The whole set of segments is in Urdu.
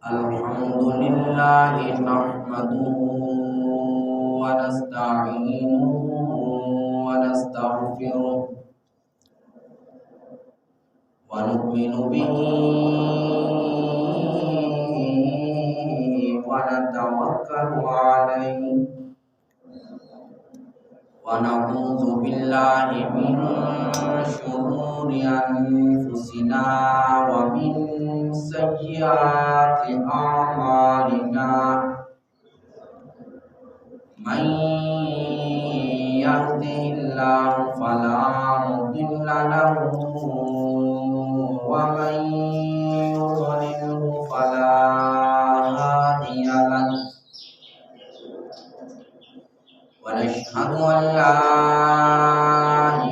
الحمد لله نحمده ونستعينه ونستغفره ونؤمن به ونتوكل عليه ونعوذ بالله من شرور أنفسنا ومن سيئات أعمالنا من يهده الله فلا مضل له ومن يضلله فلا هادي له ونشهد أن لا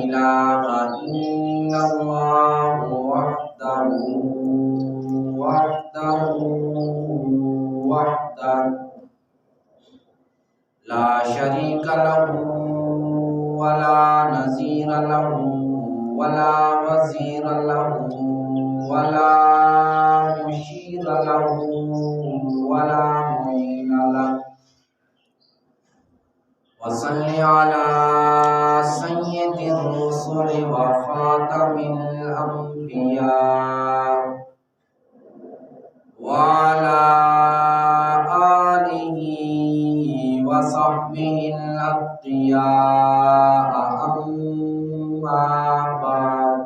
إله إلا الله وحده لا شريك له ولا نظير له ولا وزير له ولا مشير له ولا معين له وصل على سيد الرسل وخاتم الأنبياء وعلى آله وصحبه الأتقياء أما بعد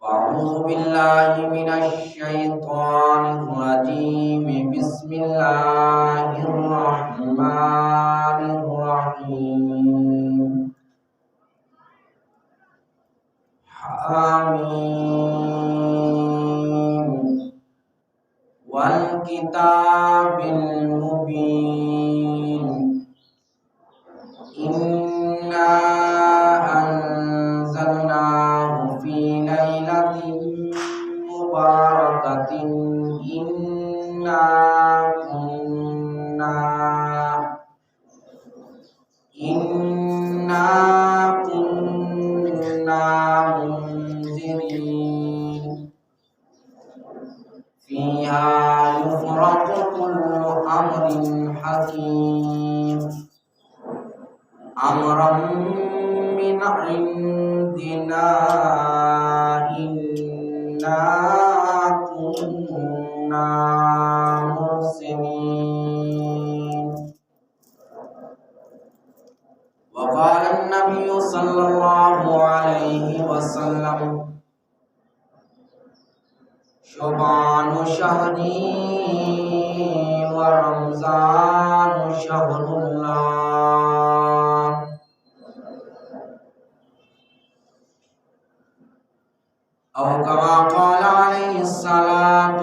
أعوذ بالله من الشيطان الرجيم بسم الله الرحمن الرحيم حميم والكتاب المبين إنا أنزلناه في ليلة مباركة إنا كنا منذرين فيها يفرق كل أمر حكيم أمرا من عندنا إنا كنا مرسلين وقال النبي صلى الله عليه وسلم شعبان شهري ورمضان شهر الله أو كما قال عليه الصلاة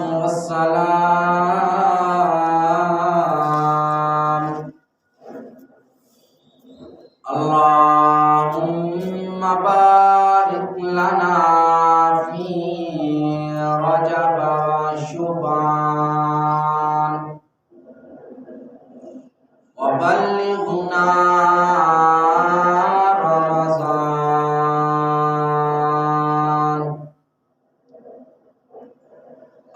والسلام اللهم بارك لنا في رجب وشعبان وبلغنا رمضان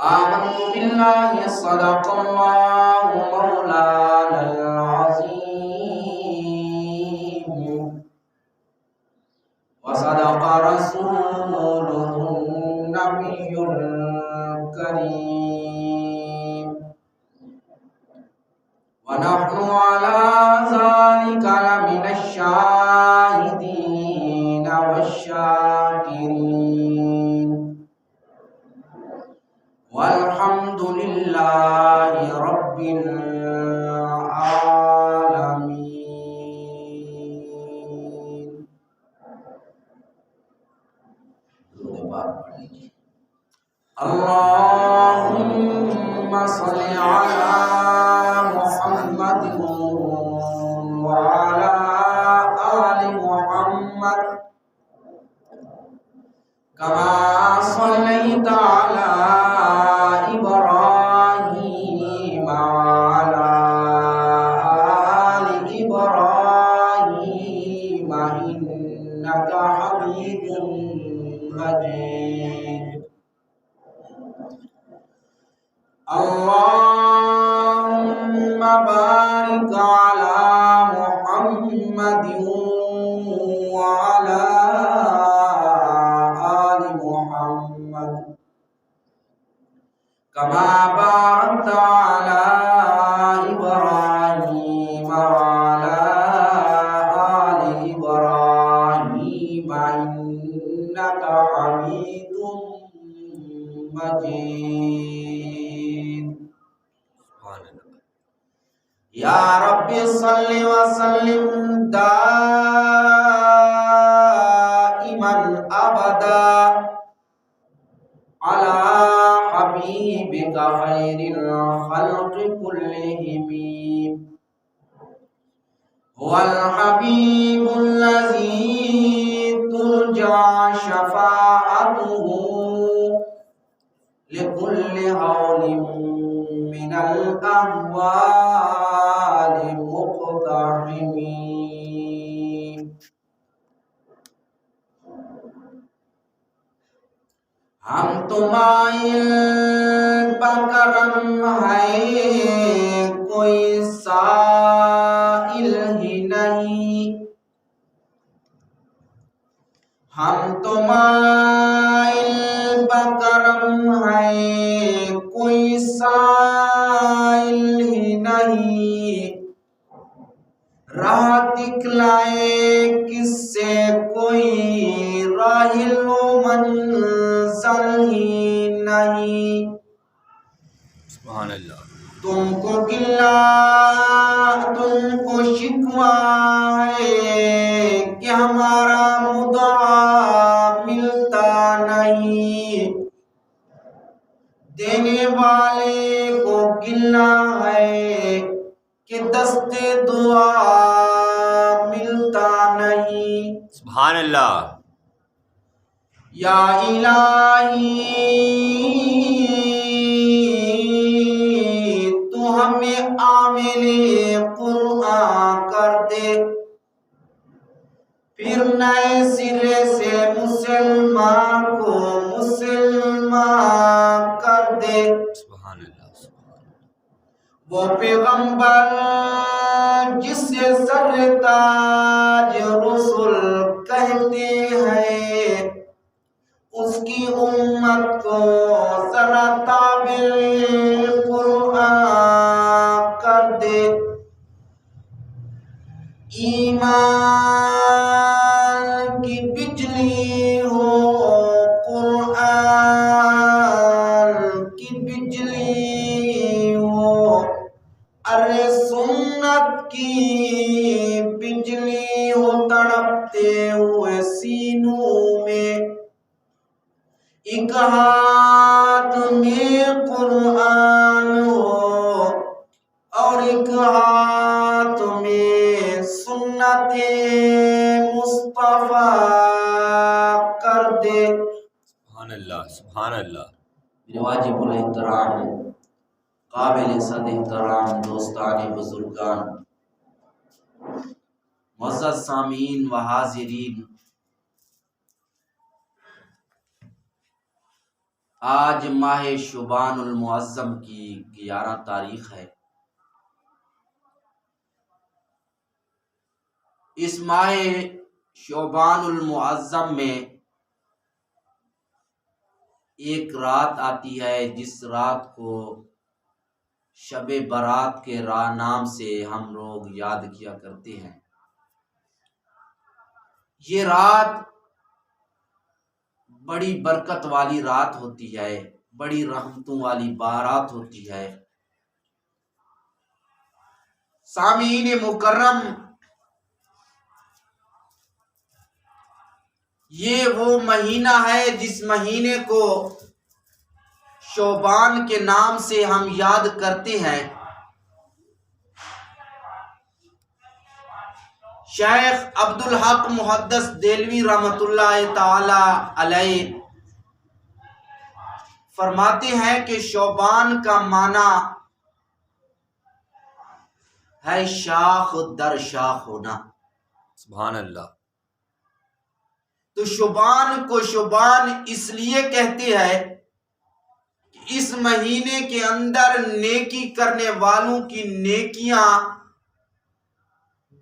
آمنت بالله صدق الله مولانا العظيم وصدق رسوله النبي الكريم ونحن على ذلك لمن الشاهدين والشاكرين والحمد لله رب العالمين. اللهم صل على محمد وعلى آل محمد كما صليت على إبراهيم وعلى آل إبراهيم إنك حميد مجيد اللهم بارك على محمد وعلى آل محمد كما باركت على إبراهيم وعلى آل إبراهيم إنك حميد مجيد يا رب صل وسلم دائما أبدا على حبيبك خير الخلق كلهم هو الحبيب الذي ترجى شفاعته لكل هول من الأهوال مقتحمين ہم تمہائل بکرم ہے کوئی سائل ہی نہیں ہم تمہائل بکرم ہے کوئی سائل ہی نہیں راہ دکھلائے کس سے کوئی راحل و منزل ہی نہیں سبحان اللہ تم کو گلہ تم کو شکوہ ہے کہ ہمارا مدعا ملتا نہیں دینے والے کو گلہ ہے کہ دست دعا ملتا نہیں سبحان اللہ یا الہی تو ہمیں عامل قرآن کر دے پھر نئے سرے سے مسلمان کو مسلمان کر دے سبحان اللہ وہ پیغمبر جسے سر تاج رسول کہتے ہیں اس کی امت کو ذرا تابع قرآن کر دے ایمان کی بجلی ہو قرآن کی بجلی ہو ارے سنت کی بجلی ہو تڑپتے ہوئے سینوں میں ایک ہاتھ میں قرآن ہو اور ایک ہاتھ میں سنت مصطفیٰ کر دے سبحان اللہ سبحان اللہ میرے واجب الاحترام قابل صد احترام دوستان بزرگان معزز سامعین و حاضرین آج ماہ شعبان المعظم کی 11 تاریخ ہے اس ماہ شعبان المعظم میں ایک رات آتی ہے جس رات کو شب برات کے نام سے ہم لوگ یاد کیا کرتے ہیں یہ رات بڑی برکت والی رات ہوتی ہے بڑی رحمتوں والی بارات ہوتی ہے سامعین مکرم یہ وہ مہینہ ہے جس مہینے کو شعبان کے نام سے ہم یاد کرتے ہیں شیخ عبدالحق محدث دہلوی رحمۃ اللہ تعالی علیہ فرماتے ہیں کہ شعبان کا معنی ہے شاخ در شاخ ہونا سبحان اللہ تو شعبان کو شعبان اس لیے کہتے ہیں کہ اس مہینے کے اندر نیکی کرنے والوں کی نیکیاں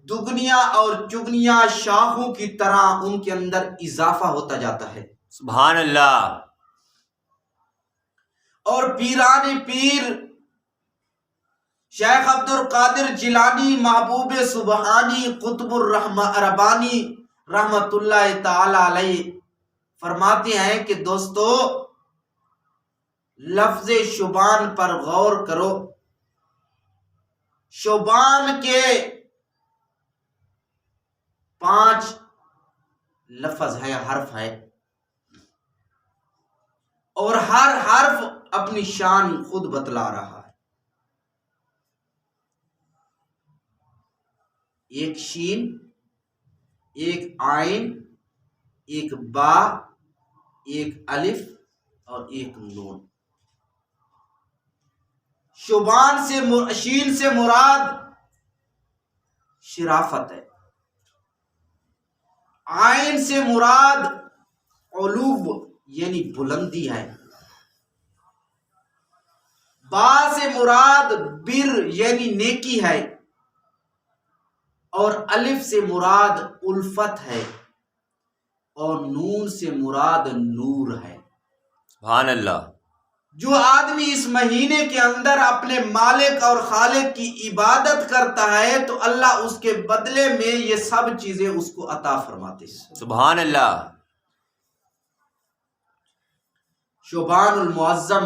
دگنیاں اور چگنیاں شاخوں کی طرح ان کے اندر اضافہ ہوتا جاتا ہے۔ سبحان اللہ۔ اور پیران پیر شیخ عبد القادر جیلانی محبوب سبحانی قطب ربانی رحمت اللہ تعالی علیہ فرماتے ہیں کہ دوستو لفظ شعبان پر غور کرو۔ شعبان کے 5 لفظ ہے، حرف ہے، اور ہر حرف اپنی شان خود بتلا رہا ہے۔ ایک شین، ایک عین، ایک با، ایک الف اور ایک نون۔ شعبان سے شین سے مراد شرافت ہے، عین سے مراد علو یعنی بلندی ہے، با سے مراد بر یعنی نیکی ہے، اور الف سے مراد الفت ہے، اور نون سے مراد نور ہے۔ سبحان اللہ۔ جو آدمی اس مہینے کے اندر اپنے مالک اور خالق کی عبادت کرتا ہے تو اللہ اس کے بدلے میں یہ سب چیزیں اس کو عطا فرماتے ہیں۔ سبحان اللہ۔ شعبان المعظم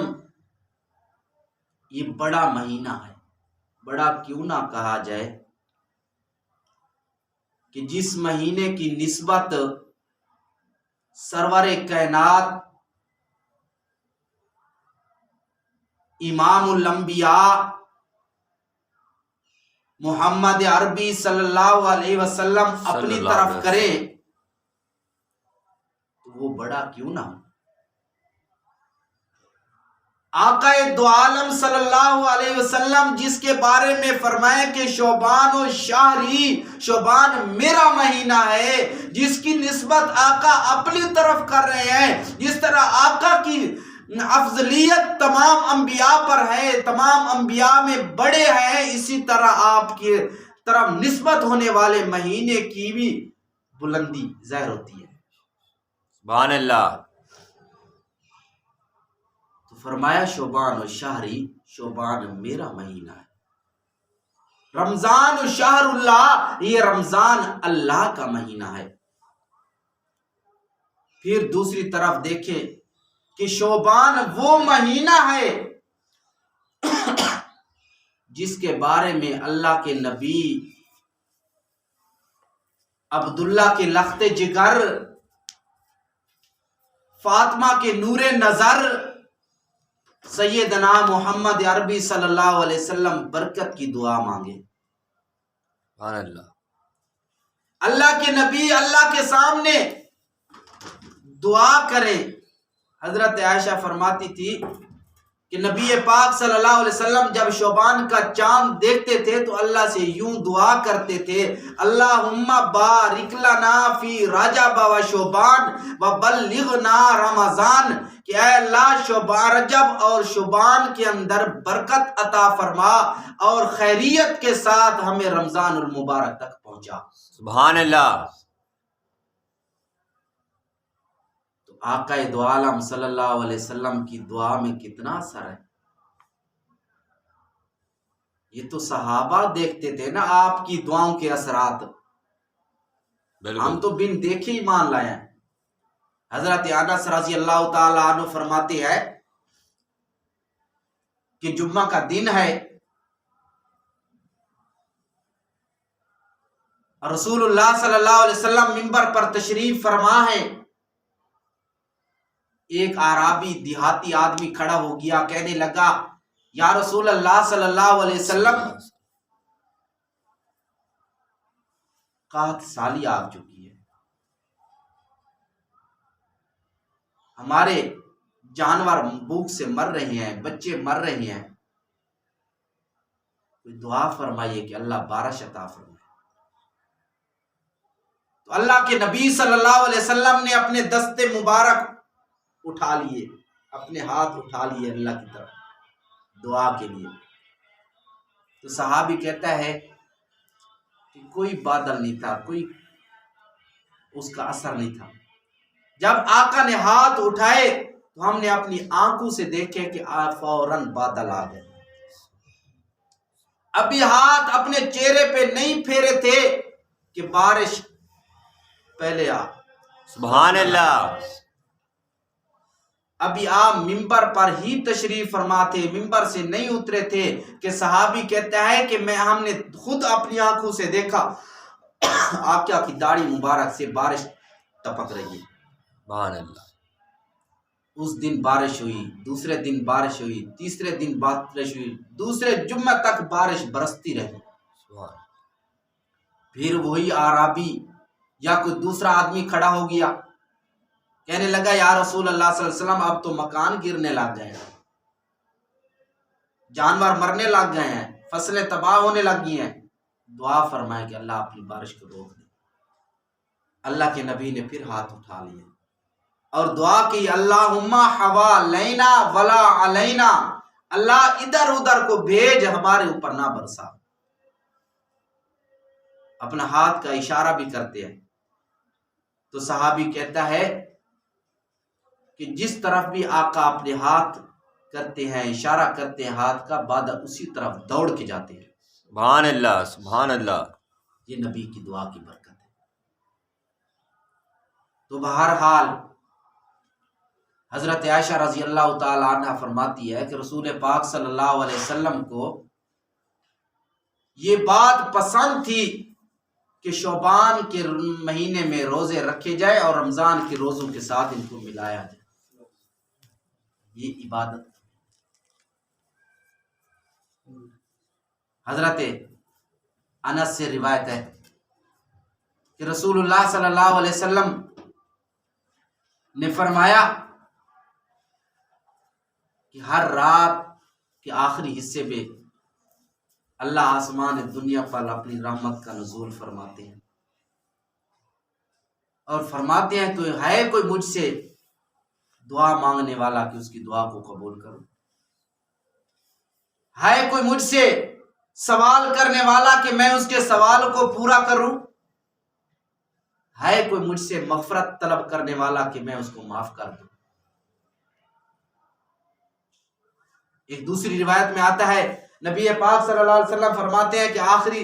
یہ بڑا مہینہ ہے۔ بڑا کیوں نہ کہا جائے کہ جس مہینے کی نسبت سرور کائنات امام الانبیاء محمد عربی صلی اللہ علیہ وسلم اپنی طرف کرے تو وہ بڑا کیوں نہ ہو۔ آقا دو عالم صلی اللہ علیہ وسلم جس کے بارے میں فرمائے کہ شعبان و شہری، شعبان میرا مہینہ ہے، جس کی نسبت آقا اپنی طرف کر رہے ہیں، جس طرح آقا کی افضلیت تمام انبیاء پر ہے، تمام انبیاء میں بڑے ہیں، اسی طرح آپ کی طرف نسبت ہونے والے مہینے کی بھی بلندی ظاہر ہوتی ہے۔ سبحان اللہ۔ تو فرمایا شعبان و شہری، شعبان میرا مہینہ ہے۔ رمضان و شہر اللہ، یہ رمضان اللہ کا مہینہ ہے۔ پھر دوسری طرف دیکھیں کہ شعبان وہ مہینہ ہے جس کے بارے میں اللہ کے نبی عبداللہ کے لخت جگر، فاطمہ کے نور نظر، سیدنا محمد عربی صلی اللہ علیہ وسلم برکت کی دعا مانگے۔ سبحان اللہ۔ اللہ کے نبی اللہ کے سامنے دعا کریں۔ حضرت عائشہ فرماتی تھی کہ نبی پاک صلی اللہ علیہ وسلم جب شعبان کا چاند دیکھتے تھے تو اللہ سے یوں دعا کرتے تھے، اللہم بارک لنا فی رجب و شعبان و بلغنا رمضان، کہ اے اللہ رجب اور شعبان کے اندر برکت عطا فرما اور خیریت کے ساتھ ہمیں رمضان المبارک تک پہنچا۔ سبحان اللہ۔ آقا دو عالم صلی اللہ علیہ وسلم کی دعا میں کتنا اثر ہے۔ یہ تو صحابہ دیکھتے تھے نا آپ کی دعاؤں کے اثرات، ہم تو بن دیکھے ہی مان لائے ہیں۔ حضرت انس رضی اللہ تعالی عنہ فرماتے ہیں کہ جمعہ کا دن ہے، رسول اللہ صلی اللہ علیہ وسلم منبر پر تشریف فرما ہے، ایک اعرابی دیہاتی آدمی کھڑا ہو گیا، کہنے لگا یا رسول اللہ صلی اللہ علیہ وسلم قحط سالی آ چکی ہے، ہمارے جانور بھوک سے مر رہے ہیں، بچے مر رہے ہیں، کوئی دعا فرمائیے کہ اللہ بارش عطا فرمائے۔ تو اللہ کے نبی صلی اللہ علیہ وسلم نے اپنے دست مبارک اٹھا لیے، اپنے ہاتھ اٹھا لیے اللہ کی طرف دعا کے لیے۔ تو صحابی کہتا ہے کہ کوئی بادل نہیں تھا، کوئی اس کا اثر نہیں تھا۔ جب آقا نے ہاتھ اٹھائے تو ہم نے اپنی آنکھوں سے دیکھے کہ فوراً بادل آ گئے۔ ابھی ہاتھ اپنے چہرے پہ نہیں پھیرے تھے کہ بارش پہلے آ۔ سبحان اللہ۔ ابھی آپ ممبر پر ہی تشریف فرما تھے، ممبر سے نہیں اترے تھے کہ صحابی کہتا ہے کہ ہم نے خود اپنی آنکھوں سے دیکھا آقا کی داڑھی مبارک سے بارش ٹپک رہی ہے۔ سبحان اللہ۔ اس دن بارش ہوئی، دوسرے دن بارش ہوئی، تیسرے دن بارش ہوئی، دوسرے جمعہ تک بارش برستی رہی۔ سبحان۔ پھر وہی اعرابی یا کوئی دوسرا آدمی کھڑا ہو گیا، کہنے لگا یا رسول اللہ صلی اللہ علیہ وسلم اب تو مکان گرنے لگ گئے ہیں، جانور مرنے لگ گئے ہیں، فصلیں تباہ ہونے لگی ہیں، دعا فرمائے کہ اللہ اپنی بارش کو روک دے۔ اللہ کے نبی نے پھر ہاتھ اٹھا لیا اور دعا کی، اللہم حوالینا ولا علینا، اللہ ادھر ادھر کو بھیج، ہمارے اوپر نہ برسا۔ اپنا ہاتھ کا اشارہ بھی کرتے ہیں۔ تو صحابی کہتا ہے کہ جس طرف بھی آقا اپنے ہاتھ کرتے ہیں، اشارہ کرتے ہیں ہاتھ کا، بادل اسی طرف دوڑ کے جاتے ہیں۔ سبحان اللہ، سبحان اللہ۔ یہ نبی کی دعا کی برکت ہے۔ تو بہرحال حضرت عائشہ رضی اللہ تعالی عنہ فرماتی ہے کہ رسول پاک صلی اللہ علیہ وسلم کو یہ بات پسند تھی کہ شعبان کے مہینے میں روزے رکھے جائے اور رمضان کے روزوں کے ساتھ ان کو ملایا جائے۔ یہ عبادت حضرت انس سے روایت ہے کہ رسول اللہ صلی اللہ علیہ وسلم نے فرمایا کہ ہر رات کے آخری حصے میں اللہ آسمان دنیا پر اپنی رحمت کا نزول فرماتے ہیں اور فرماتے ہیں تو ہے کوئی مجھ سے دعا مانگنے والا کہ اس کی دعا کو قبول کروں، ہے کوئی مجھ سے سوال کرنے والا کہ میں اس کے سوال کو پورا کروں، ہے کوئی مجھ سے مغفرت طلب کرنے والا کہ میں اس کو معاف کر دوں۔ ایک دوسری روایت میں آتا ہے نبی پاک صلی اللہ علیہ وسلم فرماتے ہیں کہ آخری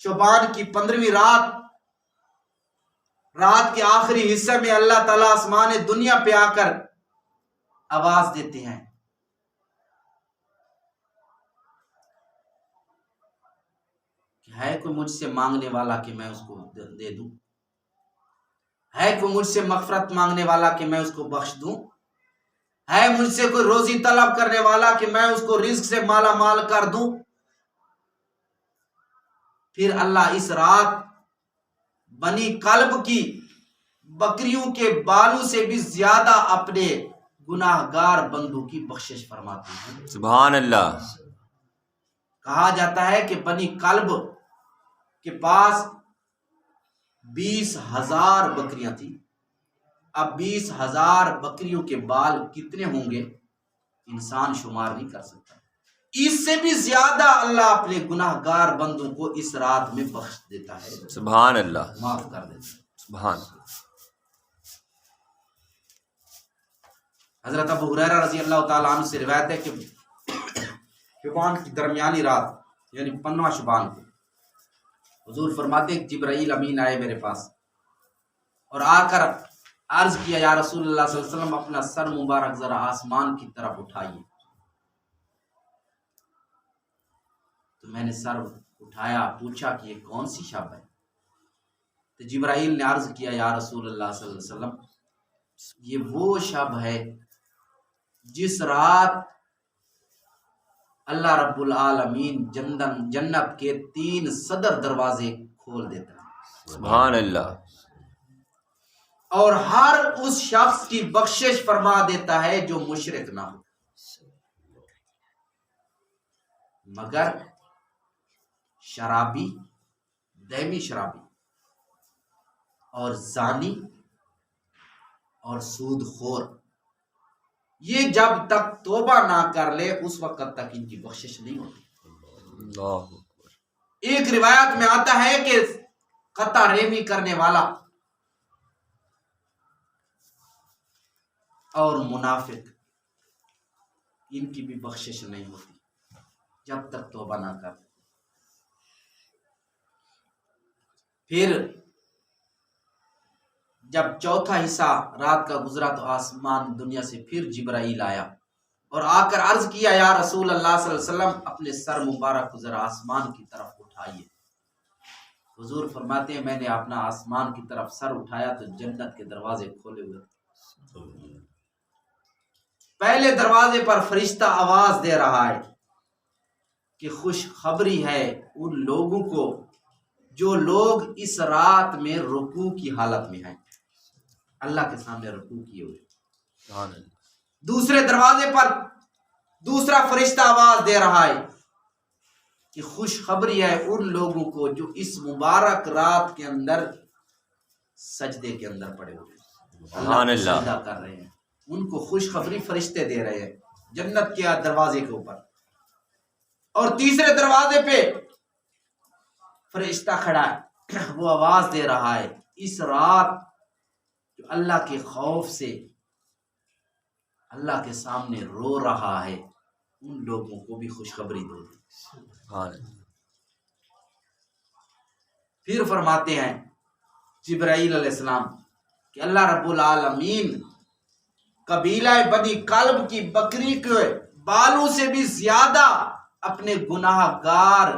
شعبان کی 15ویں رات کے آخری حصے میں اللہ تعالیٰ آسمان دنیا پہ آ کر آواز دیتے ہیں کہ ہے کوئی مجھ سے مانگنے والا کہ میں اس کو دے دوں، ہے کوئی مجھ سے مغفرت مانگنے والا کہ میں اس کو بخش دوں، ہے مجھ سے کوئی روزی طلب کرنے والا کہ میں اس کو رزق سے مالا مال کر دوں۔ پھر اللہ اس رات بنی کلب کی بکریوں کے بالوں سے بھی زیادہ اپنے گناہ گار بندوں کی بخشش فرماتے ہیں۔ سبحان اللہ۔ کہا جاتا ہے کہ بنی کلب کے پاس 20,000 بکریاں تھیں۔ اب 20,000 بکریوں کے بال کتنے ہوں گے انسان شمار نہیں کر سکتا۔ اس سے بھی زیادہ اللہ اپنے گناہ گار بندوں کو اس رات میں بخش دیتا ہے، سبحان اللہ، معاف کر دیتا ہے۔ سبحان اللہ۔ حضرت ابو ہریرہ رضی اللہ تعالیٰ عنہ سے روایت ہے کہ شعبان کی درمیانی رات یعنی 15واں شعبان کو حضور فرماتے ہیں کہ جبرائیل امین آئے میرے پاس اور آ کر عرض کیا یا رسول اللہ صلی اللہ علیہ وسلم اپنا سر مبارک ذرا آسمان کی طرف اٹھائیے۔ تو میں نے سر اٹھایا، پوچھا کہ یہ کون سی شب ہے؟ تو جبرائیل نے عرض کیا یا رسول اللہ صلی اللہ علیہ وسلم یہ وہ شب ہے جس رات اللہ رب العالمین جنت کے 3 صدر دروازے کھول دیتا ہے، سبحان اللہ۔ اور ہر اس شخص کی بخشش فرما دیتا ہے جو مشرک نہ ہو مگر شرابی، دہمی شرابی، اور زانی اور سود خور، یہ جب تک توبہ نہ کر لے اس وقت تک ان کی بخشش نہیں ہوتی۔ اللہ اکبر۔ ایک روایت میں آتا ہے کہ قطع رحمی کرنے والا اور منافق، ان کی بھی بخشش نہیں ہوتی جب تک توبہ نہ کر۔ پھر جب چوتھا حصہ رات کا گزرا تو آسمان دنیا سے پھر جبرائیل آیا اور آ کر عرض کیا یا رسول اللہ صلی اللہ علیہ وسلم اپنے سر مبارک کو ذرا آسمان کی طرف اٹھائیے۔ حضور فرماتے ہیں میں نے اپنا آسمان کی طرف سر اٹھایا تو جنت کے دروازے کھولے ہوئے تھے۔ پہلے دروازے پر فرشتہ آواز دے رہا ہے کہ خوشخبری ہے ان لوگوں کو جو لوگ اس رات میں رکوع کی حالت میں ہیں، اللہ کے سامنے رکوع کیے ہوئے۔ سبحان اللہ۔ دوسرے دروازے پر دوسرا فرشتہ آواز دے رہا ہے کہ خوشخبری ہے ان لوگوں کو جو اس مبارک رات کے اندر سجدے کے اندر پڑے ہوئے ہیں، سبحان کو اللہ۔ سجدہ کر رہے ہیں، ان کو خوشخبری فرشتے دے رہے ہیں جنت کے دروازے کے اوپر۔ اور تیسرے دروازے پہ فرشتہ کھڑا ہے، وہ آواز دے رہا ہے اس رات جو اللہ کے خوف سے اللہ کے سامنے رو رہا ہے ان لوگوں کو بھی خوشخبری دو۔ سبحان اللہ۔ پھر فرماتے ہیں جبرائیل علیہ السلام کہ اللہ رب العالمین قبیلہ بنی کلب کی بکری کے بالوں سے بھی زیادہ اپنے گناہ گار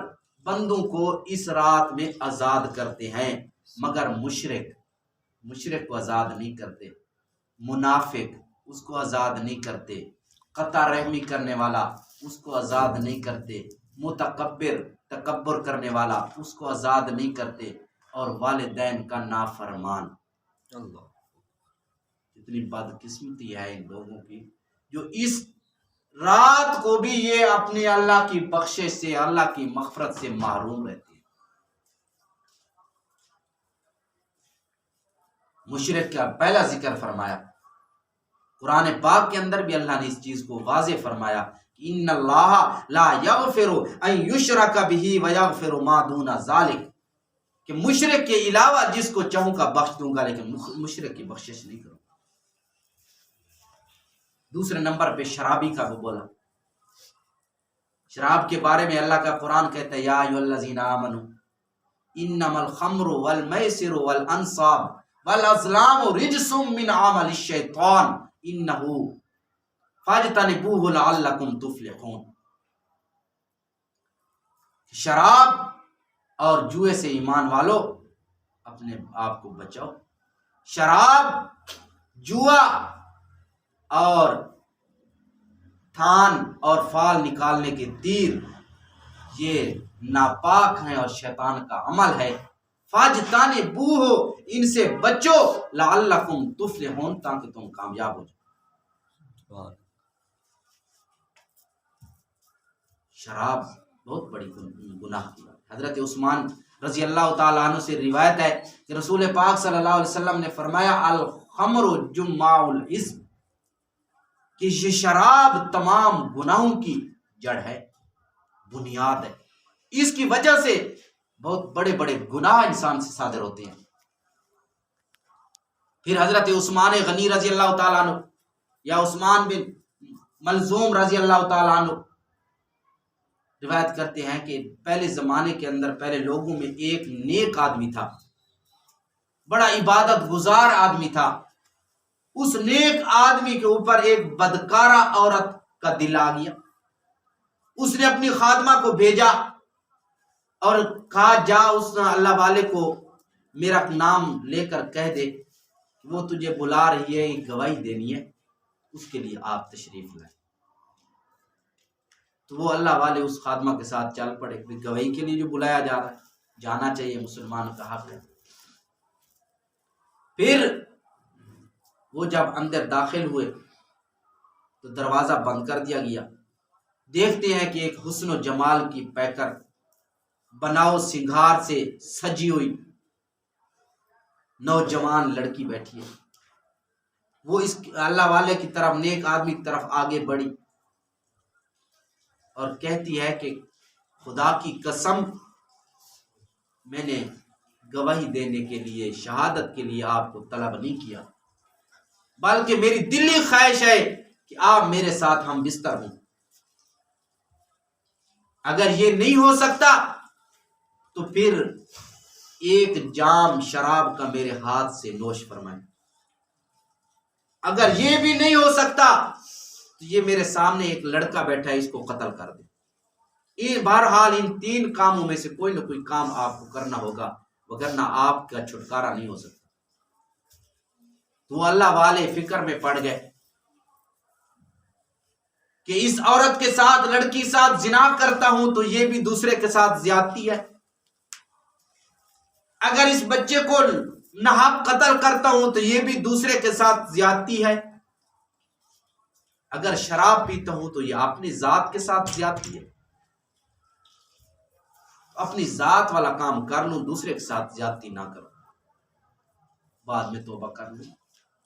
بندوں کو اس رات میں آزاد کرتے ہیں، مگر مشرک کو آزاد نہیں کرتے، منافق اس کو آزاد نہیں کرتے، قطع رحمی کرنے والا اس کو آزاد نہیں کرتے، متکبر تکبر کرنے والا اس کو آزاد نہیں کرتے، اور والدین کا نافرمان۔ اللہ۔ اتنی بدقسمتی ہے ان لوگوں کی جو اس رات کو بھی یہ اپنے اللہ کی بخشش سے اللہ کی مغفرت سے محروم رہتے ہیں۔ مشرک کا پہلا ذکر فرمایا، قرآن پاک کے اندر بھی اللہ نے اس چیز کو واضح فرمایا کہ ان اللہ لا یغفر ان یشرک بہ ویغفر ما دون ذلک، کہ مشرک کے علاوہ جس کو چاہوں کا بخش دوں گا لیکن مشرک کی بخشش نہیں کروں۔ دوسرے نمبر پہ شرابی کا بھی بولا، شراب کے بارے میں اللہ کا قرآن کہتا ہے یا ایھا الذین آمنوا انما الخمر والمیسر والانصاب والازلام رجس من عمل الشیطان انہ فاجتنبوہ لعلکم تفلحون۔ شراب اور جوئے سے ایمان والو اپنے آپ کو بچاؤ۔ شراب، جوا اور تھان اور فال نکالنے کے تیر یہ ناپاک ہیں اور شیطان کا عمل ہے۔ فاجتنبوہ، ان سے بچو، لعلکم تفلحون، تاکہ تم کامیاب ہو جاؤ۔ شراب بہت بڑی گناہ کی بات۔ حضرت عثمان رضی اللہ تعالیٰ عنہ سے روایت ہے کہ رسول پاک صلی اللہ علیہ وسلم نے فرمایا الخمر جماع الاثم، کہ یہ شراب تمام گناہوں کی جڑ ہے، بنیاد ہے، اس کی وجہ سے بہت بڑے بڑے گناہ انسان سے صادر ہوتے ہیں۔ پھر حضرت عثمان غنی رضی اللہ تعالیٰ عنہ یا عثمان بن ملزوم رضی اللہ تعالیٰ عنہ روایت کرتے ہیں کہ پہلے زمانے کے اندر پہلے لوگوں میں ایک نیک آدمی تھا، بڑا عبادت گزار آدمی تھا۔ اس نیک آدمی کے اوپر ایک بدکارہ عورت کا دل آ گیا۔ اس نے اپنی خادمہ کو بھیجا اور کہا جا اس اللہ والے کو میرا نام لے کر کہہ دے وہ تجھے بلا رہی ہے، ایک گواہی دینی ہے، اس کے لیے آپ تشریف لائیں۔ تو وہ اللہ والے اس خادمہ کے ساتھ چل پڑے، گواہی کے لیے جو بلایا جا رہا ہے جانا چاہیے، مسلمان کا حق ہے۔ پھر وہ جب اندر داخل ہوئے تو دروازہ بند کر دیا گیا۔ دیکھتے ہیں کہ ایک حسن و جمال کی پیکر بناؤ سنگھار سے سجی ہوئی نوجوان لڑکی بیٹھی ہے، وہ اس اللہ والے کی طرف، نیک آدمی کی طرف آگے بڑھی اور کہتی ہے کہ خدا کی قسم میں نے گواہی دینے کے لیے، شہادت کے لیے آپ کو طلب نہیں کیا، بلکہ میری دلی خواہش ہے کہ آپ میرے ساتھ ہم بستر ہوں۔ اگر یہ نہیں ہو سکتا تو پھر ایک جام شراب کا میرے ہاتھ سے نوش فرمائیں، اگر یہ بھی نہیں ہو سکتا تو یہ میرے سامنے ایک لڑکا بیٹھا ہے، اس کو قتل کر دے۔ بہرحال ان تین کاموں میں سے کوئی نہ کوئی کام آپ کو کرنا ہوگا، وگرنہ آپ کا چھٹکارا نہیں ہو سکتا۔ تو اللہ والے فکر میں پڑ گئے کہ اس عورت کے ساتھ، لڑکی ساتھ زنا کرتا ہوں تو یہ بھی دوسرے کے ساتھ زیادتی ہے، اگر اس بچے کو ناحق قتل کرتا ہوں تو یہ بھی دوسرے کے ساتھ زیادتی ہے، اگر شراب پیتا ہوں تو یہ اپنی ذات کے ساتھ زیادتی ہے، اپنی ذات والا کام کر لوں، دوسرے کے ساتھ زیادتی نہ کروں، بعد میں توبہ کر لوں۔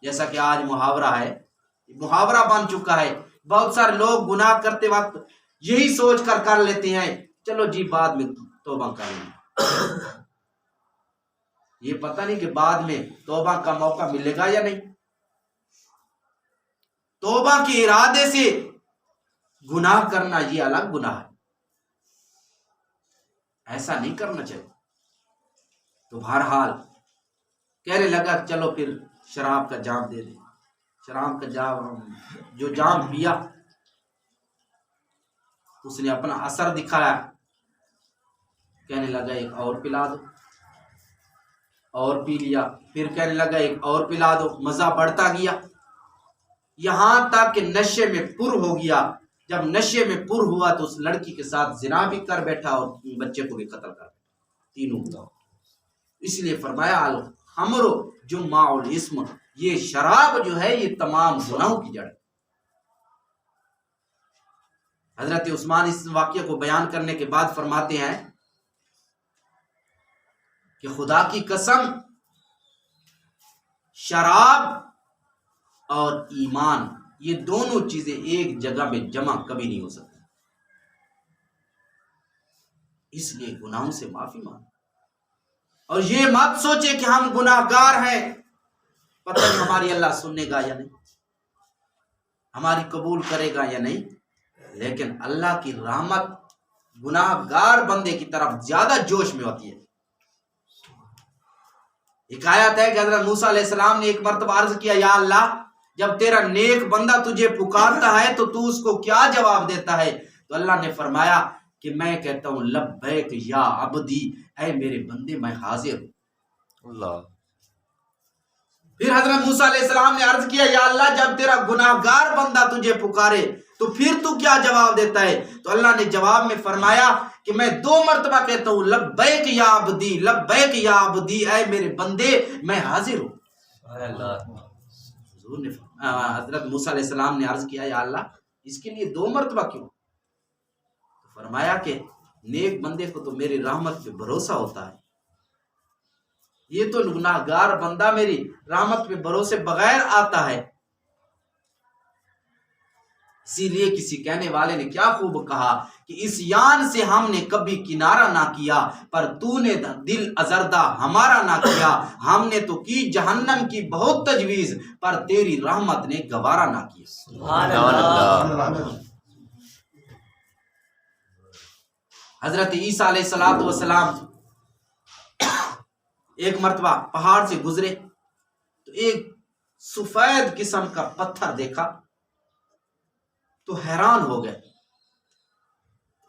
جیسا کہ آج محاورہ ہے، محاورہ بن چکا ہے، بہت سارے لوگ گناہ کرتے وقت یہی سوچ کر لیتے ہیں چلو جی بعد میں توبہ کر لیں، یہ پتہ نہیں کہ بعد میں توبہ کا موقع ملے گا یا نہیں۔ توبہ کے ارادے سے گناہ کرنا یہ الگ گناہ ہے، ایسا نہیں کرنا چاہیے۔ تو بہرحال کہنے لگا چلو پھر شراب کا جام دے دیں، شراب کا جام، جو جام پیا اس نے اپنا اثر دکھایا، کہنے لگا ایک اور پلا دو، اور پی لیا، پھر کہنے لگا ایک اور پلا دو، مزہ بڑھتا گیا یہاں تک کہ نشے میں پر ہو گیا۔ جب نشے میں پر ہوا تو اس لڑکی کے ساتھ زنا بھی کر بیٹھا اور بچے کو بھی قتل کر بیٹھا، تینوں۔ اس لیے فرمایا الخمر جماع الاسم، یہ شراب جو ہے یہ تمام گناہوں کی جڑ ہے۔ حضرت عثمان اس واقعے کو بیان کرنے کے بعد فرماتے ہیں کہ خدا کی قسم شراب اور ایمان یہ دونوں چیزیں ایک جگہ میں جمع کبھی نہیں ہو سکتی، اس لیے گناہوں سے معافی مانگو، اور یہ مت سوچے کہ ہم گناہ گار ہیں، پتہ نہیں ہماری اللہ سننے گا یا نہیں، ہماری قبول کرے گا یا نہیں، لیکن اللہ کی رحمت گناہ گار بندے کی طرف زیادہ جوش میں ہوتی ہے۔ ایک آیت ہے کہ حضرت موسیٰ علیہ السلام نے ایک مرتبہ عرض کیا یا اللہ جب تیرا نیک بندہ تجھے پکارتا ہے تو اس کو کیا جواب دیتا ہے؟ تو اللہ نے فرمایا کہ میں کہتا ہوں لبیک یا عبدی، اے میرے بندے میں حاضر ہوں۔ اللہ۔ پھر حضرت موسیٰ علیہ السلام نے عرض کیا یا اللہ جب تیرا گناہ گار بندہ تجھے پکارے تو پھر تو کیا جواب دیتا ہے؟ تو اللہ نے جواب میں فرمایا کہ میں 2 مرتبہ کہتا ہوں لبیک یا عبدی، لبیک یا عبدی، اے میرے بندے میں حاضر ہوں۔ حضور نے حضرت موسیٰ علیہ السلام نے عرض کیا یا اللہ اس کے لیے 2 مرتبہ کیوں؟ تو فرمایا کہ نیک بندے کو تو میری رحمت پہ بھروسہ ہوتا ہے، یہ تو گناہ گار بندہ میری رحمت پہ بھروسے بغیر آتا ہے۔ اسی لیے کسی کہنے والے نے کیا خوب کہا کہ اس یان سے ہم نے کبھی کنارہ نہ کیا، پر تو نے دل ازردہ ہمارا نہ کیا، ہم نے تو کی جہنم کی بہت تجویز، پر تیری رحمت نے گوارا نہ کیا۔ سبحان اللہ۔ حضرت عیسیٰ علیہ السلام ایک مرتبہ پہاڑ سے گزرے تو ایک سفید قسم کا پتھر دیکھا تو حیران ہو گئے۔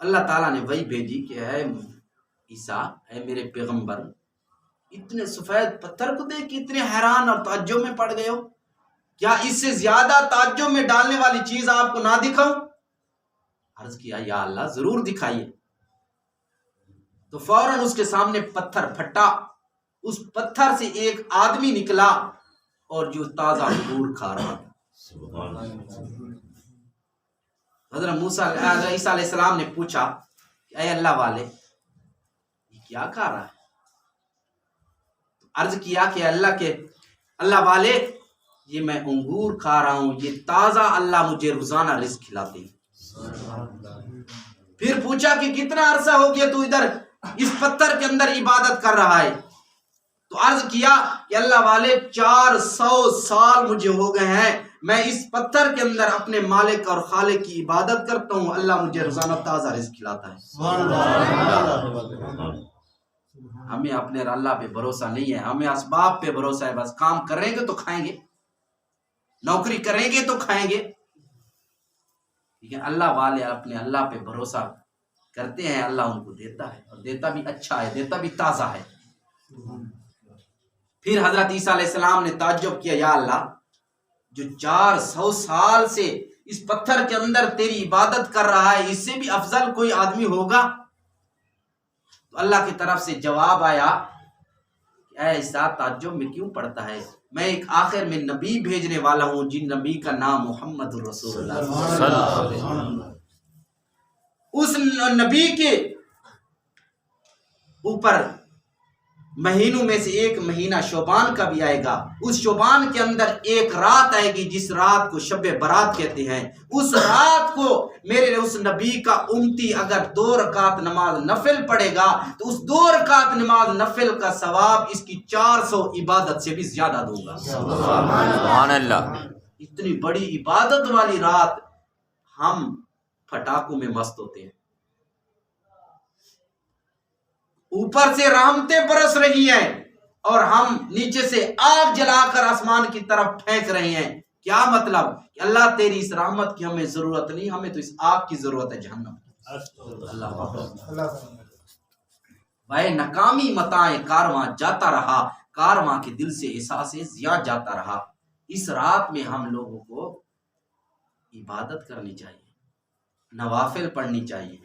اللہ تعالیٰ نے وحی بھیجی کہ اے عیسیٰ، اے میرے پیغمبر، اتنے سفید پتھر کو دیکھ کے اتنے حیران اور تعجب میں پڑ گئے ہو، کیا اس سے زیادہ تعجب میں ڈالنے والی چیز آپ کو نہ دکھاؤں؟ عرض کیا یا اللہ ضرور دکھائیے۔ تو فوراً اس کے سامنے پتھر پھٹا، اس پتھر سے ایک آدمی نکلا اور جو تازہ انگور کھا رہا تھا۔ حضرت عیسیٰ علیہ السلام نے پوچھا کہ اے اللہ والے یہ کیا کھا رہا ہے؟ تو عرض کیا کہ اللہ والے یہ میں انگور کھا رہا ہوں، یہ تازہ اللہ مجھے روزانہ رزق کھلاتے ہیں۔ پھر پوچھا کہ کتنا عرصہ ہو گیا تو ادھر اس پتھر کے اندر عبادت کر رہا ہے؟ تو عرض کیا کہ اللہ والے 400 سال مجھے ہو گئے ہیں، میں اس پتھر کے اندر اپنے مالک اور خالق کی عبادت کرتا ہوں، اللہ مجھے روزانہ تازہ رزق کھلاتا ہے۔ ہمیں اپنے اللہ پہ بھروسہ نہیں ہے، ہمیں اسباب پہ بھروسہ ہے، بس کام کریں گے تو کھائیں گے، نوکری کریں گے تو کھائیں گے، لیکن اللہ والے اپنے اللہ پہ بھروسہ کرتے ہیں، اللہ ان کو دیتا ہے، اور دیتا بھی اچھا ہے، دیتا بھی تازہ ہے۔ پھر حضرت عیسیٰ علیہ السلام نے تعجب کیا، یا اللہ جو 400 سال سے اس پتھر کے اندر تیری عبادت کر رہا ہے، اس سے بھی افضل کوئی آدمی ہوگا؟ تو اللہ کی طرف سے جواب آیا کہ اے عیسیٰ تعجب میں کیوں پڑتا ہے، میں ایک آخر میں نبی بھیجنے والا ہوں، جن نبی کا نام محمد الرسول اللہ۔ اس نبی کے اوپر مہینوں میں سے ایک مہینہ شعبان کا بھی آئے گا، اس شعبان کے اندر ایک رات آئے گی جس رات کو شب برات کہتے ہیں، اس رات کو میرے اس نبی کا امتی اگر 2 رکعت نماز نفل پڑھے گا تو اس 2 رکعت نماز نفل کا ثواب اس کی 400 عبادت سے بھی زیادہ دوں گا۔ سبحان اللہ۔ اتنی بڑی عبادت والی رات ہم پٹاخوں میں مست ہوتے ہیں، اوپر سے رحمتیں برس رہی ہیں اور ہم نیچے سے آگ جلا کر آسمان کی طرف پھینک رہے ہیں۔ کیا مطلب کہ اللہ تیری اس رحمت کی ہمیں ضرورت نہیں، ہمیں تو اس آگ کی ضرورت ہے، جہنم کی۔ اللہ بھائی ناکامی متائیں کارواں جاتا رہا، کارواں کے دل سے احساس ضیاء جاتا رہا۔ اس رات میں ہم لوگوں کو عبادت کرنی چاہیے، نوافل پڑھنی چاہیے،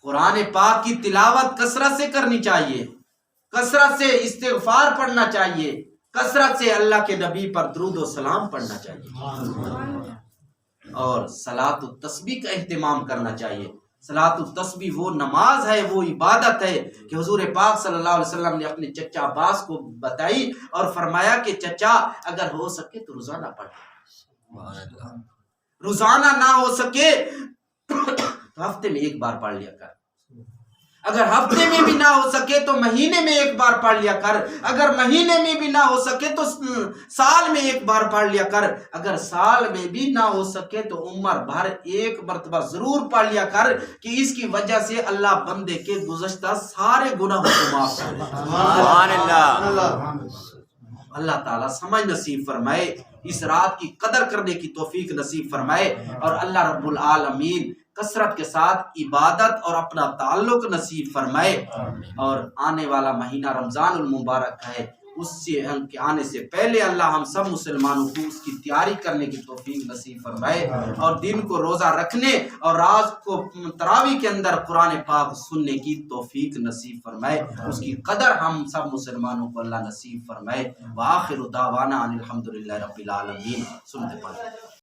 قرآن پاک کی تلاوت کثرت سے کرنی چاہیے، کثرت سے استغفار پڑھنا چاہیے، کثرت سے اللہ کے نبی پر درود و سلام پڑھنا چاہیے، اور صلاۃ التسبیح کا اہتمام کرنا چاہیے۔ صلاۃ التسبیح وہ نماز ہے، وہ عبادت ہے کہ حضور پاک صلی اللہ علیہ وسلم نے اپنے چچا عباس کو بتائی اور فرمایا کہ چچا اگر ہو سکے تو روزانہ پڑھ، روزانہ نہ ہو سکے تو ہفتے میں 1 بار پڑھ لیا کر، اگر ہفتے میں بھی نہ ہو سکے تو مہینے میں 1 بار پڑھ لیا کر، اگر مہینے میں بھی نہ ہو سکے تو سال میں 1 بار پڑھ لیا کر، اگر سال میں بھی نہ ہو سکے تو عمر بھر 1 مرتبہ ضرور پڑھ لیا کر، کہ اس کی وجہ سے اللہ بندے کے گزشتہ سارے گناہوں کو معاف کر دے۔ سبحان اللہ۔ اللہ تعالیٰ سمجھ نصیب فرمائے، اس رات کی قدر کرنے کی توفیق نصیب فرمائے، اور اللہ رب العالمین کثرت کے ساتھ عبادت اور اپنا تعلق نصیب فرمائے، اور آنے والا مہینہ رمضان المبارک ہے، اس سے آنے سے پہلے اللہ ہم سب مسلمانوں کو اس کی تیاری کرنے کی توفیق نصیب فرمائے، اور دن کو روزہ رکھنے اور رات کو تراویح کے اندر قرآن پاک سننے کی توفیق نصیب فرمائے، اس کی قدر ہم سب مسلمانوں کو اللہ نصیب فرمائے۔ وآخر دعوانا ان الحمدللہ رب العالمین۔ سنتے پڑھتے